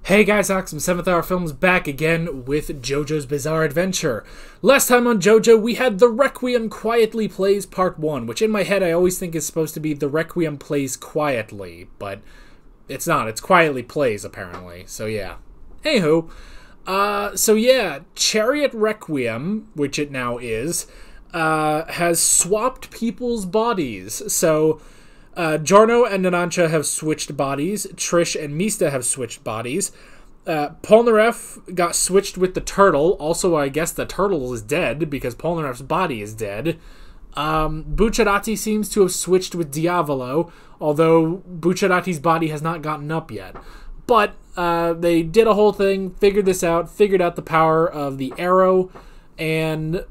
Hey guys, Alex from 7th Hour Films back again with JoJo's Bizarre Adventure. Last time on JoJo, we had The Requiem Quietly Plays Part 1, which in my head I always think is supposed to be The Requiem Plays Quietly, but it's not. It's Quietly Plays, apparently. So yeah. Anywho, Chariot Requiem, which it now is, has swapped people's bodies. So Giorno and Narancia have switched bodies. Trish and Mista have switched bodies. Polnareff got switched with the turtle. Also, I guess the turtle is dead because Polnareff's body is dead. Bucciarati seems to have switched with Diavolo, although Bucciarati's body has not gotten up yet. But they did a whole thing, figured this out, figured out the power of the arrow, and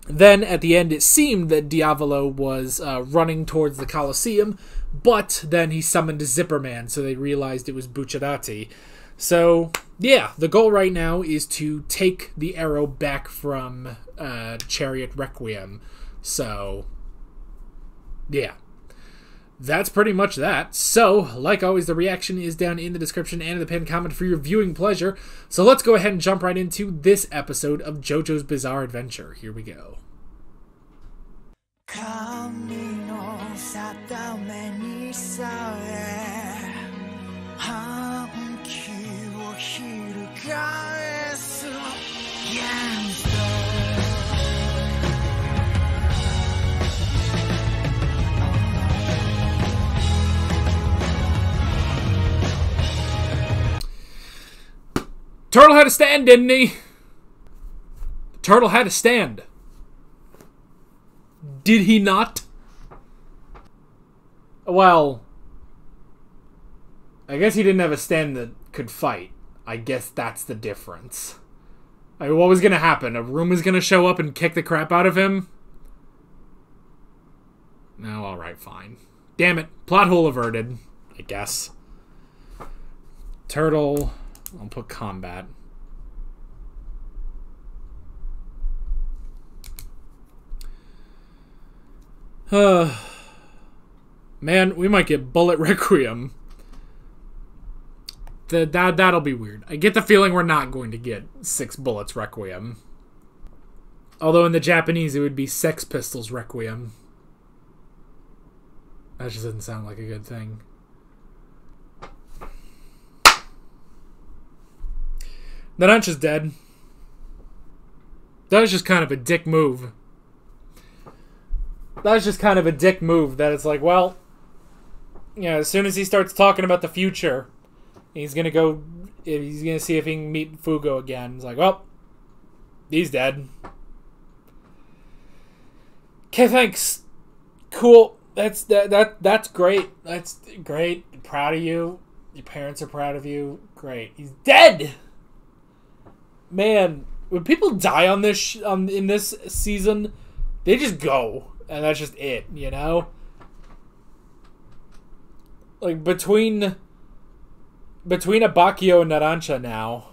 then, at the end, it seemed that Diavolo was running towards the Colosseum, but then he summoned a Zipperman, so they realized it was Bucciarati. So, yeah, the goal right now is to take the arrow back from Chariot Requiem. So, yeah. That's pretty much that. So, like always, the reaction is down in the description and in the pinned comment for your viewing pleasure. So let's go ahead and jump right into this episode of JoJo's Bizarre Adventure. Here we go. Turtle had to stand, didn't he? Turtle had to stand. Did he not? Well, I guess he didn't have a stand that could fight. I guess that's the difference. I mean, what was going to happen? A room was going to show up and kick the crap out of him? No, alright, fine. Damn it. Plot hole averted, I guess. Turtle. I'll put combat. Man, we might get Bullet Requiem. That'll be weird. I get the feeling we're not going to get 6 Bullets Requiem. Although in the Japanese it would be Sex Pistols Requiem. That just doesn't sound like a good thing. Narancia's dead. That was just kind of a dick move. That was just kind of a dick move that it's like, well, yeah, as soon as he starts talking about the future, he's gonna see if he can meet Fugo again. It's like, well, he's dead. Okay, thanks. Cool. That's great. That's great. Proud of you. Your parents are proud of you. Great. He's dead. Man, when people die on this in this season, they just go, and that's just it, you know? Like, between Abbacchio and Narancia now,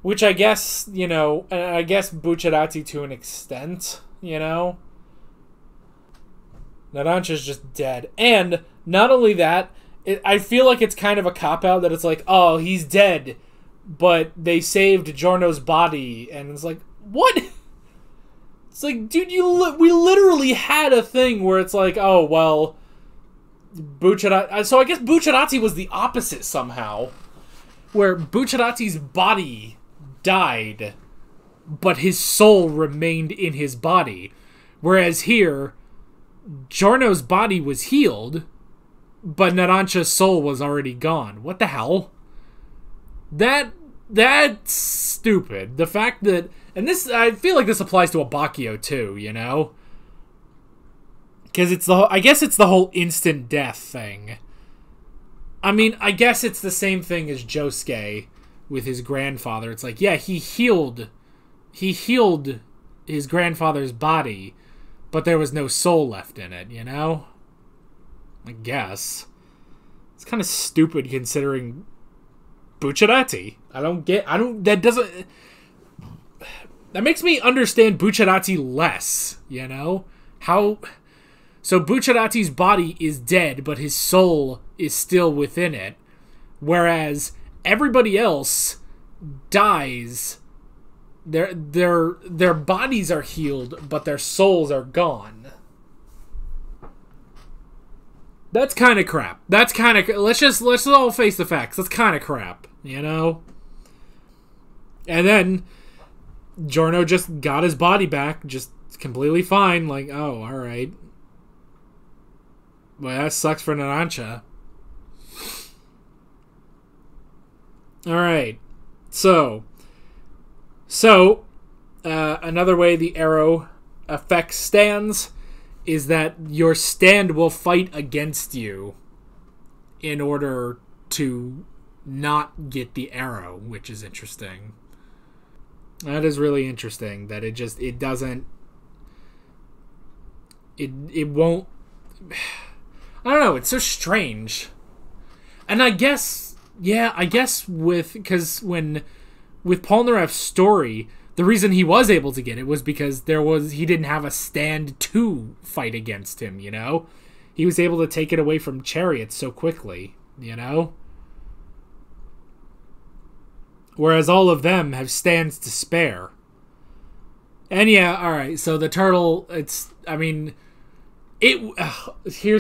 which I guess, you know, and I guess Bucciarati to an extent, you know? Narancia's just dead. And not only that, I feel like it's kind of a cop-out that it's like, oh, he's dead, but they saved Giorno's body, and it's like, what? It's like, dude, we literally had a thing where it's like, oh, well, Bucciarati... So I guess Bucciarati was the opposite somehow, where Bucciarati's body died, but his soul remained in his body. Whereas here, Giorno's body was healed, but Narancia's soul was already gone. What the hell? That's stupid. The fact that... And this, I feel like this applies to Abbacchio too, you know? Because it's I guess it's the whole instant death thing. I mean, I guess it's the same thing as Josuke with his grandfather. It's like, yeah, he healed his grandfather's body, but there was no soul left in it, you know? I guess. It's kind of stupid considering Bucciarati. That makes me understand Bucciarati less, you know? So Bucciarati's body is dead, but his soul is still within it. Whereas everybody else dies. Their bodies are healed, but their souls are gone. That's kind of crap. That's kind of... Let's all face the facts. That's kind of crap, you know? And then Giorno just got his body back, just completely fine. Like, oh, alright. Well, that sucks for Narancia. Alright. So, another way the arrow effect stands is that your stand will fight against you in order to not get the arrow, which is interesting. That is really interesting, that it won't... I don't know, it's so strange. And I guess with Polnareff's story, the reason he was able to get it was because he didn't have a stand to fight against him, you know? He was able to take it away from Chariot so quickly, you know? Whereas all of them have stands to spare. And yeah, alright, so the turtle, here's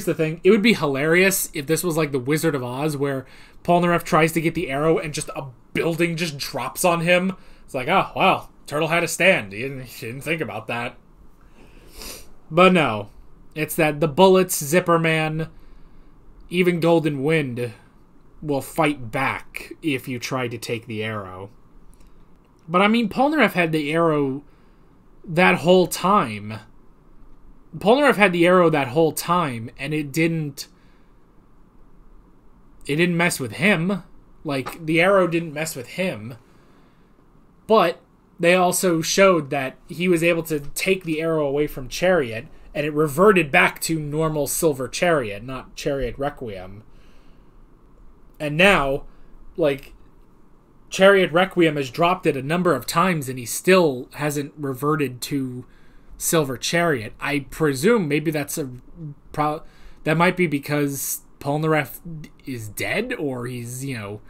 the thing. It would be hilarious if this was like the Wizard of Oz, where Polnareff tries to get the arrow and just a building just drops on him. It's like, oh, wow, turtle had a stand. He didn't think about that. But no. It's that the bullets, Zipperman, even Golden Wind will fight back if you try to take the arrow. But I mean, Polnareff had the arrow that whole time. Polnareff had the arrow that whole time, and it didn't mess with him. Like, the arrow didn't mess with him. But they also showed that he was able to take the arrow away from Chariot, and it reverted back to normal Silver Chariot, not Chariot Requiem. And now, like, Chariot Requiem has dropped it a number of times, and he still hasn't reverted to Silver Chariot. I presume maybe that might be because Polnareff is dead, or he's, you know,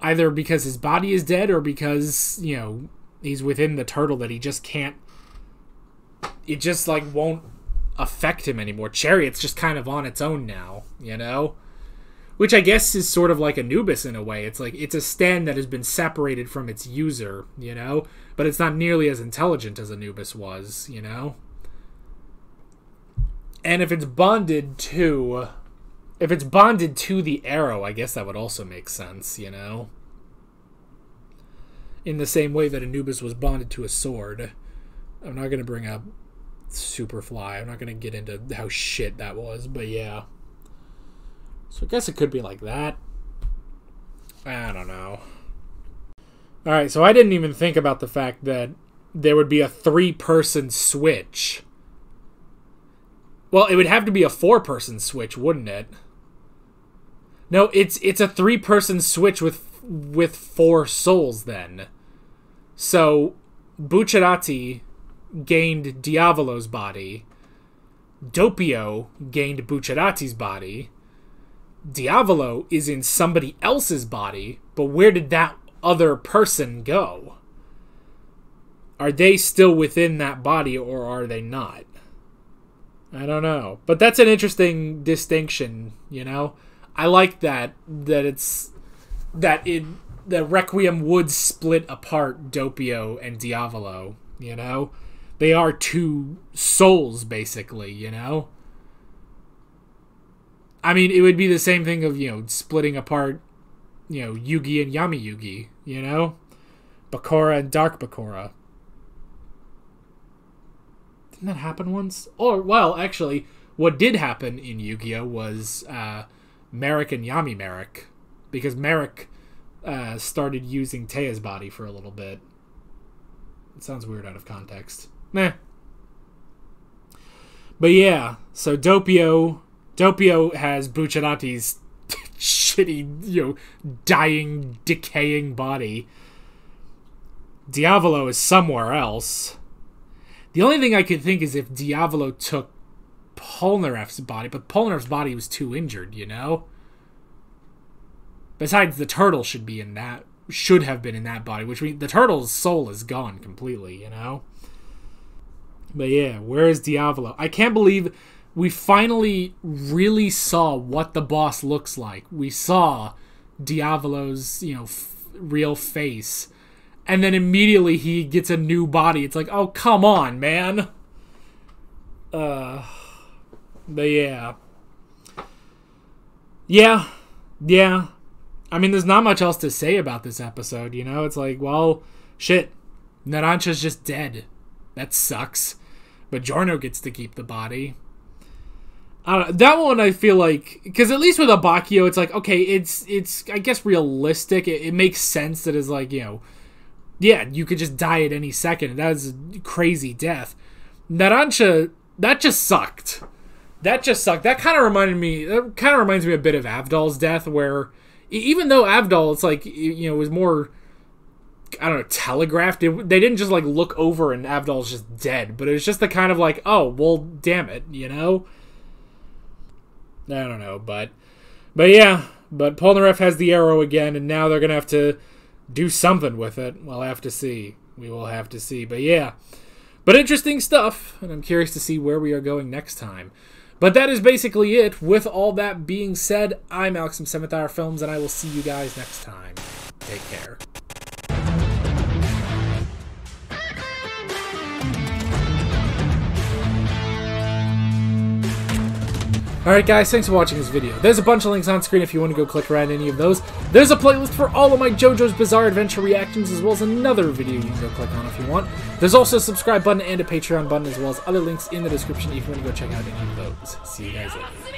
either because his body is dead or because, you know, he's within the turtle that he just can't, it just, like, won't affect him anymore. Chariot's just kind of on its own now, you know? Which I guess is sort of like Anubis in a way. It's like, it's a stand that has been separated from its user, you know? But it's not nearly as intelligent as Anubis was, you know? And if it's bonded to the arrow, I guess that would also make sense, you know? In the same way that Anubis was bonded to a sword. I'm not going to bring up Superfly. I'm not going to get into how shit that was, but yeah. So I guess it could be like that. I don't know. Alright, so I didn't even think about the fact that there would be a 3-person switch. Well, it would have to be a 4-person switch, wouldn't it? No, it's a 3-person switch with 4 souls then. So Bucciarati gained Diavolo's body. Doppio gained Bucciarati's body. Diavolo is in somebody else's body, but where did that other person go? Are they still within that body, or are they not? I don't know. But that's an interesting distinction, you know? I like that Requiem would split apart Doppio and Diavolo, you know? They are 2 souls, basically, you know? I mean, it would be the same thing of, you know, splitting apart, you know, Yugi and Yami Yugi, you know? Bakura and Dark Bakura. Didn't that happen once? Or, well, actually, what did happen in Yu-Gi-Oh! Was Merrick and Yami Merrick. Because Merrick started using Teia's body for a little bit. It sounds weird out of context. Meh. But yeah, so Doppio has Bucciarati's shitty, you know, dying, decaying body. Diavolo is somewhere else. The only thing I could think is if Diavolo took Polnareff's body, but Polnareff's body was too injured, you know? Besides, the turtle should have been in that body, which means the turtle's soul is gone completely, you know? But yeah, where is Diavolo? I can't believe we finally really saw what the boss looks like. We saw Diavolo's, real face. And then immediately he gets a new body. It's like, oh, come on, man. But yeah. Yeah. I mean, there's not much else to say about this episode, It's like, well, shit. Narancia's just dead. That sucks. But Giorno gets to keep the body. That one I feel like, because at least with Abbacchio, it's like, okay, it's I guess realistic. It makes sense that it's like, yeah, you could just die at any second. That's a crazy death. Narancia, that just sucked. That kind of reminds me a bit of Avdol's death, where even though Avdol, it's like, was more, I don't know, telegraphed. They didn't just like look over and Avdol's just dead, but it was just the kind of like, oh, well, damn it, I don't know, but yeah, but Polnareff has the arrow again, and now they're gonna have to do something with it. We'll have to see. We will have to see. But yeah, but interesting stuff, and I'm curious to see where we are going next time. But that is basically it. With all that being said, I'm Alex from 7th Hour Films, and I will see you guys next time. Take care. Alright guys, thanks for watching this video. There's a bunch of links on screen if you want to go click around any of those. There's a playlist for all of my JoJo's Bizarre Adventure reactions, as well as another video you can go click on if you want. There's also a subscribe button and a Patreon button, as well as other links in the description if you want to go check out any of those. See you guys later.